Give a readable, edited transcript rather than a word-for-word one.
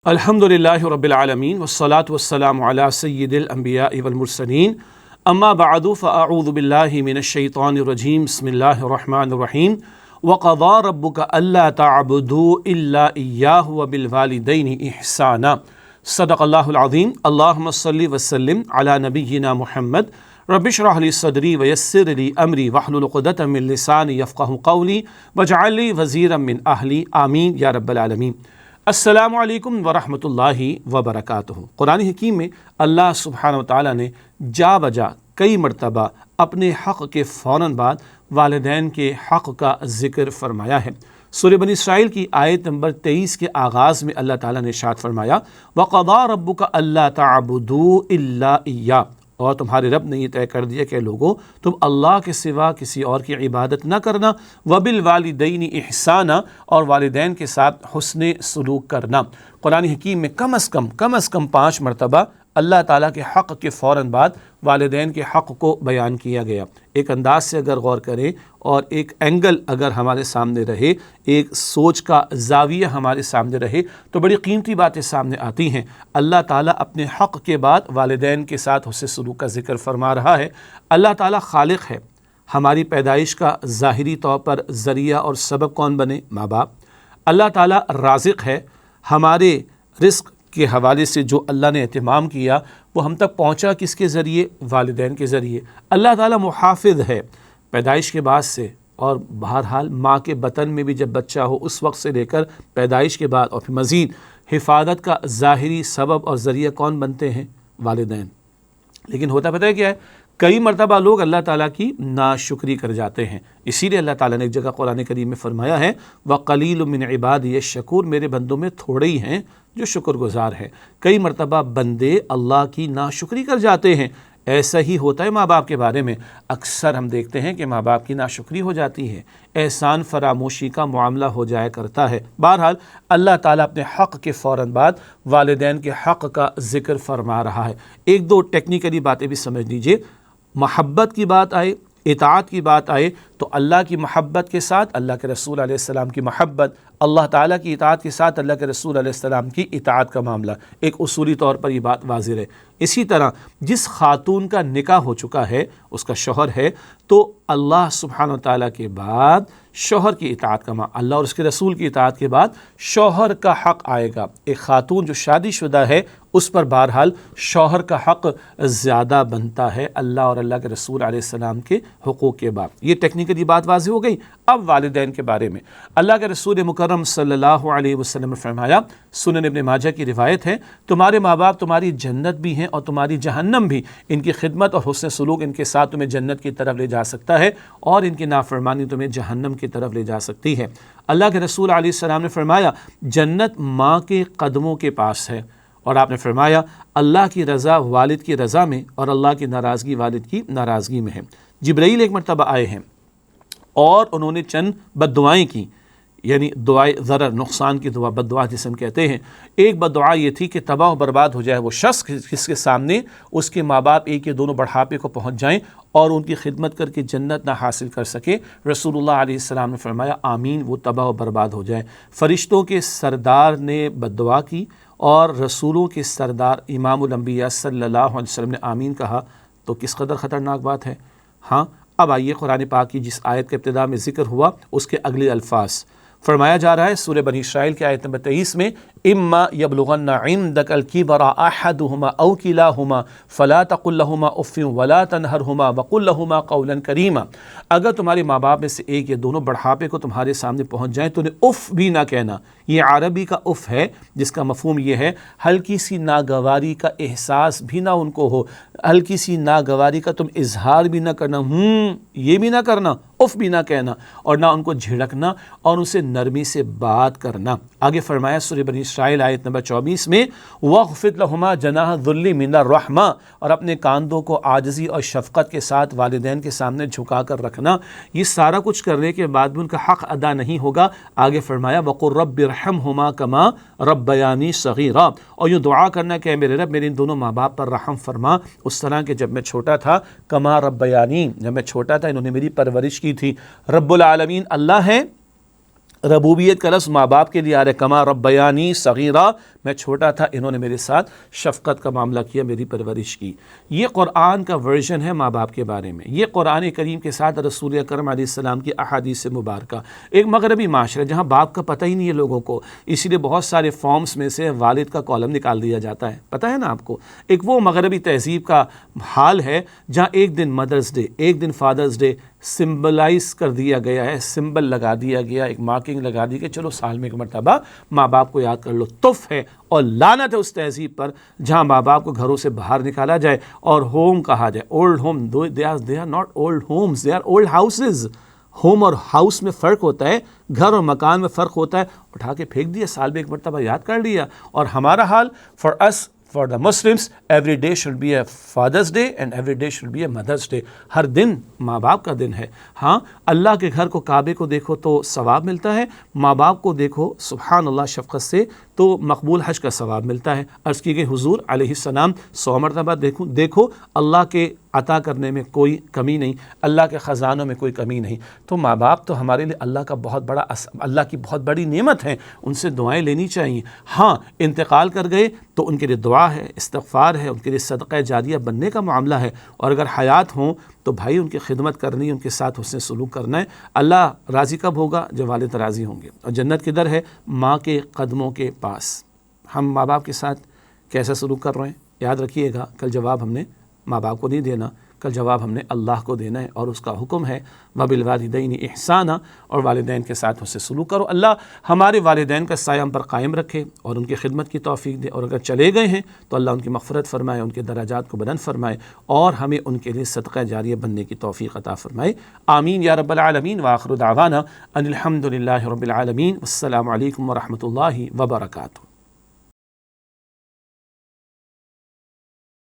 الحمدللہ رب العالمین والصلاة والسلام علی سید الانبیاء والمرسلین اما بعد فاعوذ باللہ من الشیطان الرجیم بسم اللہ الرحمن الرحیم وقضى ربک الا تعبدوا الا ایاہ وبالوالدین احسانا صدق اللہ العظیم اللہم صلی وسلم علی نبینا محمد رب اشرح لی صدری ویسر لی امری واحلل عقدۃ من لسانی یفقہوا قولی واجعل لی وزیرا من اہلی آمین یا رب العالمین۔ السلام علیکم ورحمۃ اللہ وبرکاتہ۔ قرآن حکیم میں اللہ سبحانہ و تعالیٰ نے جا بجا کئی مرتبہ اپنے حق کے فوراً بعد والدین کے حق کا ذکر فرمایا ہے۔ سورہ بنی اسرائیل کی آیت نمبر 23 کے آغاز میں اللہ تعالیٰ نے ارشاد فرمایا وَقَضَىٰ رَبُّكَ أَلَّا تَعْبُدُوا إِلَّا إِيَّاهُ، اور تمہارے رب نے یہ طے کر دیا کہ لوگوں تم اللہ کے سوا کسی اور کی عبادت نہ کرنا، وَبِالْوَالِدَيْنِ إِحْسَانًا، اور والدین کے ساتھ حسن سلوک کرنا۔ قرآن حکیم میں کم از کم 5 مرتبہ اللہ تعالیٰ کے حق کے فوراً بعد والدین کے حق کو بیان کیا گیا۔ ایک انداز سے اگر غور کریں اور ایک اینگل اگر ہمارے سامنے رہے، ایک سوچ کا زاویہ ہمارے سامنے رہے تو بڑی قیمتی باتیں سامنے آتی ہیں۔ اللہ تعالیٰ اپنے حق کے بعد والدین کے ساتھ حسن سلوک کا ذکر فرما رہا ہے۔ اللہ تعالیٰ خالق ہے، ہماری پیدائش کا ظاہری طور پر ذریعہ اور سبب کون بنے؟ ماں باپ۔ اللہ تعالیٰ رازق ہے، ہمارے رزق کے حوالے سے جو اللہ نے اہتمام کیا وہ ہم تک پہنچا کس کے ذریعے؟ والدین کے ذریعے۔ اللہ تعالیٰ محافظ ہے پیدائش کے بعد سے، اور بہرحال ماں کے بطن میں بھی جب بچہ ہو اس وقت سے لے کر پیدائش کے بعد اور پھر مزید حفاظت کا ظاہری سبب اور ذریعہ کون بنتے ہیں؟ والدین۔ لیکن ہوتا پتہ ہے کیا ہے؟ کئی مرتبہ لوگ اللہ تعالیٰ کی ناشکری کر جاتے ہیں۔ اسی لیے اللہ تعالیٰ نے ایک جگہ قرآن کریم میں فرمایا ہے وَقَلِيلٌ مِّنْ عِبَادِيَ الشَّكُورُ، میرے بندوں میں تھوڑے ہی ہیں جو شکر گزار ہیں۔ کئی مرتبہ بندے اللہ کی ناشکری کر جاتے ہیں۔ ایسا ہی ہوتا ہے ماں باپ کے بارے میں، اکثر ہم دیکھتے ہیں کہ ماں باپ کی ناشکری ہو جاتی ہے، احسان فراموشی کا معاملہ ہو جایا کرتا ہے۔ بہرحال اللہ تعالیٰ اپنے حق کے فوراً بعد والدین کے حق کا ذکر فرما رہا ہے۔ ایک دو ٹیکنیکلی باتیں بھی سمجھ لیجئے۔ محبت کی بات آئے، اطاعت کی بات آئے تو اللہ کی محبت کے ساتھ اللہ کے رسول علیہ السلام کی محبت، اللہ تعالیٰ کی اطاعت کے ساتھ اللہ کے رسول علیہ السلام کی اطاعت کا معاملہ، ایک اصولی طور پر یہ بات واضح ہے۔ اسی طرح جس خاتون کا نکاح ہو چکا ہے، اس کا شوہر ہے، تو اللہ سبحانہ وتعالیٰ کے بعد شوہر کی اطاعت کا اللہ اور اس کے رسول کی اطاعت کے بعد شوہر کا حق آئے گا۔ ایک خاتون جو شادی شدہ ہے اس پر بہرحال شوہر کا حق زیادہ بنتا ہے اللہ اور اللہ کے رسول علیہ السلام کے حقوق کے بعد۔ یہ ٹیکنیکلی بات واضح ہو گئی۔ اب والدین کے بارے میں اللہ کے رسول مکرم صلی اللہ علیہ وسلم نے فرمایا، سنن ابن ماجہ کی روایت ہے، تمہارے ماں باپ تمہاری جنت بھی ہیں اور تمہاری جہنم بھی، ان کی خدمت اور حسن سلوک ان کے ساتھ تمہیں جنت کی طرف لے جا سکتا ہے اور ان کی نافرمانی تمہیں جہنم کی طرف لے جا سکتی ہے۔ اللہ کے رسول علیہ السلام نے فرمایا جنت ماں کے قدموں کے پاس ہے، اور آپ نے فرمایا اللہ کی رضا والد کی رضا میں اور اللہ کی ناراضگی والد کی ناراضگی میں ہے۔ جبرائیل ایک مرتبہ آئے ہیں اور انہوں نے چند بد دعائیں کی، یعنی دعائے ضرر نقصان کی دعا، بد دعا جسے ہم کہتے ہیں۔ ایک بد دعا یہ تھی کہ تباہ و برباد ہو جائے وہ شخص جس کے سامنے اس کے ماں باپ ایک یا دونوں بڑھاپے کو پہنچ جائیں اور ان کی خدمت کر کے جنت نہ حاصل کر سکے۔ رسول اللہ علیہ السلام نے فرمایا آمین، وہ تباہ و برباد ہو جائے۔ فرشتوں کے سردار نے بد دعا کی اور رسولوں کے سردار امام الانبیاء صلی اللہ علیہ وسلم نے آمین کہا، تو کس قدر خطرناک بات ہے۔ ہاں، اب آئیے قرآن پاک کی جس آیت کے ابتدا میں ذکر ہوا اس کے اگلے الفاظ فرمایا جا رہا ہے سورہ بنی اسرائیل کی آیت نمبر 23 میں اما یبلغن عندک الکبر احدہما او کلاہما فلا تقل لہما اف ولا تنہرہما وقل لہما قولا کریما، اگر تمہارے ماں باپ میں سے ایک یا دونوں بڑھاپے کو تمہارے سامنے پہنچ جائیں تو انہیں اف بھی نہ کہنا۔ یہ عربی کا اف ہے جس کا مفہوم یہ ہے ہلکی سی ناگواری کا احساس بھی نہ ان کو ہو، ہلکی سی ناگواری کا تم اظہار بھی نہ کرنا، یہ بھی نہ کرنا، اف بھی نہ کہنا، اور نہ ان کو جھڑکنا اور ان سے نرمی سے بات کرنا۔ آگے فرمایا سورہ بنی اسرائیل آیت نمبر 24 میں وَاخْفِضْ لَهُمَا جَنَاحَ الذُّلِّ مِنَ الرَّحْمَةِ، اور اپنے کاندھوں کو عاجزی اور شفقت کے ساتھ والدین کے سامنے جھکا کر رکھنا۔ یہ سارا کچھ کرنے کے بعد بھی ان کا حق ادا نہیں ہوگا۔ آگے فرمایا وَقُلْ رَبِّ ارْحَمْهُمَا كَمَا رَبَّيَانِي صَغِيرًا، اور یہ دعا کرنا کہ اے میرے رب میرے ان دونوں ماں باپ پر رحم فرما اس طرح کہ جب میں چھوٹا تھا، کما ربیانی، جب میں چھوٹا تھا انہوں نے میری پرورش کی تھی۔ رب العالمین اللہ ہے، ربوبیت کا لفظ ماں باپ کے لیے آ رہا ہے، کما ربیانی صغیرہ، میں چھوٹا تھا انہوں نے میرے ساتھ شفقت کا معاملہ کیا، میری پرورش کی۔ یہ قرآن کا ورژن ہے ماں باپ کے بارے میں، یہ قرآن کریم کے ساتھ رسول اکرم علیہ السلام کی احادیث مبارکہ۔ ایک مغربی معاشرہ جہاں باپ کا پتہ ہی نہیں ہے لوگوں کو، اسی لیے بہت سارے فارمز میں سے والد کا کالم نکال دیا جاتا ہے، پتہ ہے نا آپ کو۔ ایک وہ مغربی تہذیب کا حال ہے جہاں ایک دن مدرس ڈے، ایک دن فادرز ڈے سمبلائز کر دیا گیا ہے، سمبل لگا دیا گیا، ایک مارکنگ لگا دی کہ چلو سال میں ایک مرتبہ ماں باپ کو یاد کر لو۔ تف ہے اور لعنت ہے اس تہذیب پر جہاں ماں باپ کو گھروں سے باہر نکالا جائے اور ہوم کہا جائے، old home. They are not old homes, they are old houses. Home اور ہاؤس میں فرق ہوتا ہے، گھر اور مکان میں فرق ہوتا ہے۔ اٹھا کے پھینک دیا، سال میں ایک مرتبہ یاد کر لیا۔ اور ہمارا حال for the Muslims, every day should be a Father's Day and every day should be a Mother's Day. ہر دن ماں باپ کا دن ہے۔ ہاں، اللہ کے گھر کو، کعبے کو دیکھو تو ثواب ملتا ہے، ماں باپ کو دیکھو سبحان اللہ شفقت سے تو مقبول حج کا ثواب ملتا ہے۔ عرض کی گئی حضور علیہ السلام 100 مرتبہ دیکھو اللہ کے عطا کرنے میں کوئی کمی نہیں، اللہ کے خزانوں میں کوئی کمی نہیں۔ تو ماں باپ تو ہمارے لیے اللہ کا بہت بڑا اللہ کی بہت بڑی نعمت ہے، ان سے دعائیں لینی چاہیے۔ ہاں، انتقال کر گئے تو ان کے لیے دعا ہے، استغفار ہے، ان کے لیے صدقہ جاریہ بننے کا معاملہ ہے، اور اگر حیات ہوں تو بھائی ان کی خدمت کرنی، ان کے ساتھ حسن سلوک کرنا ہے۔ اللہ راضی کب ہوگا؟ جب والد راضی ہوں گے۔ اور جنت کدھر ہے؟ ماں کے قدموں کے پاس۔ ہم ماں باپ کے ساتھ کیسا سلوک کر رہے ہیں؟ یاد رکھیے گا، کل جواب ہم نے ماں باپ کو نہیں دینا، کل جواب ہم نے اللہ کو دینا ہے، اور اس کا حکم ہے وَبِالْوَالِدَيْنِ إِحْسَانًا، اور والدین کے ساتھ اس سے سلوک کرو۔ اللہ ہمارے والدین کا سایہ ہم پر قائم رکھے اور ان کی خدمت کی توفیق دے، اور اگر چلے گئے ہیں تو اللہ ان کی مغفرت فرمائے، ان کے درجات کو بلند فرمائے، اور ہمیں ان کے لیے صدقہ جاریہ بننے کی توفیق عطا فرمائے۔ آمین یا رب العالمین۔ وآخر دعوانا ان الحمد للہ رب العالمین۔ السلام علیکم ورحمۃ اللہ وبرکاتہ۔